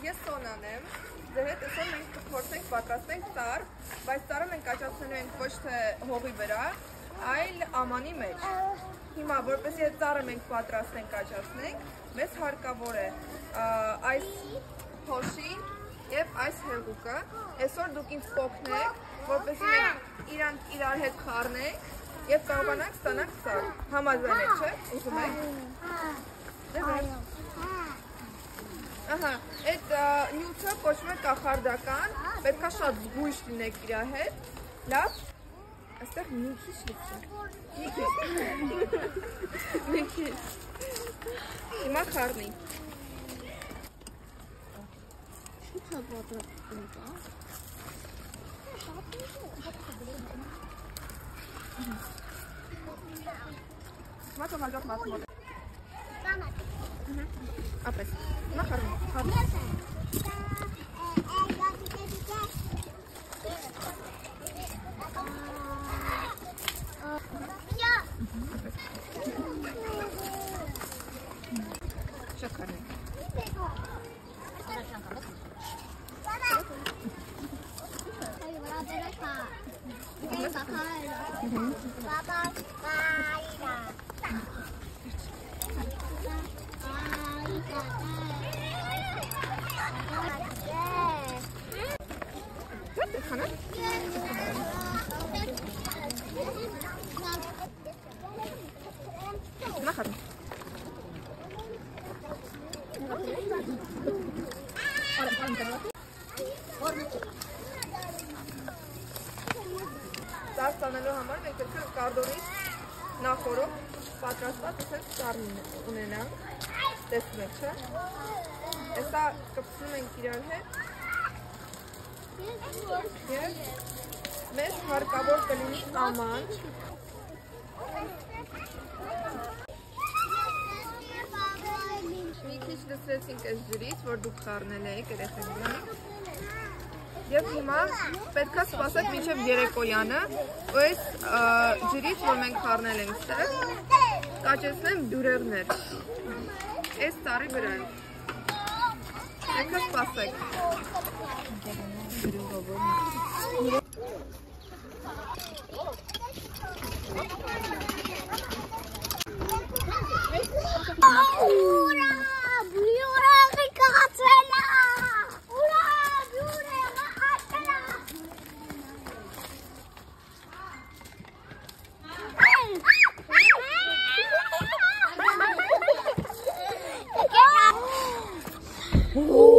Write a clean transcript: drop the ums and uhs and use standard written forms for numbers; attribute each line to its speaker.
Speaker 1: Ես Սոնան եմ, ձեր հետ այսօր մենք կփորձենք պատրաստենք ծառ, բայց ծառը մենք աճացնելու ենք ոչ թե հողի վրա, այլ ամանի մեջ։ Հիմա, որպեսզի այդ ծառը մենք պատրաստենք աճացնենք, մեզ հարկավոր է այս փոշին և այս հեղուկը։ Այսօր դուք ինձ կօգնեք, որպեսզի մենք իրանք իրար հետ խառնենք և կարողանանք ստանանք ծառ։ Համաձայն եք, չէ՞, ուզում եք։ Ահա, այդ նյութը կոչվում է կախարդական, պետք է շատ զգույշ լինեք իր հետ, լավ, այստեղ մի քիչ լիքսեք, մի քիչ, հիմա խառնի։ Հիմա թող հաջող մատմոտ է։ Ապես, հիմա խառնի, խառնի։ Շատ խառնի։ Ծառ ստանալու համար մենք պետք է կարդոնից նախորդ պատրաստված ծառ ունենանք, տեսնում եք, չէ՞։ Հեսա կպցնում ենք իրար հետ և մեզ հարկավոր կլինի աման։ Մի քիչ լցրեցինք այս ջրից, որ դուք խառնել եք երեխեքին։ Եվ հիմա պետք է սպասեք մինչև երեկոյանը, ու այս ջրից, որ մենք խառնել ենք ստեղ, կաճեցնեմ բյուրեղներ այս ծառի վրա։ Պետք է սպասեք։
Speaker 2: Oh!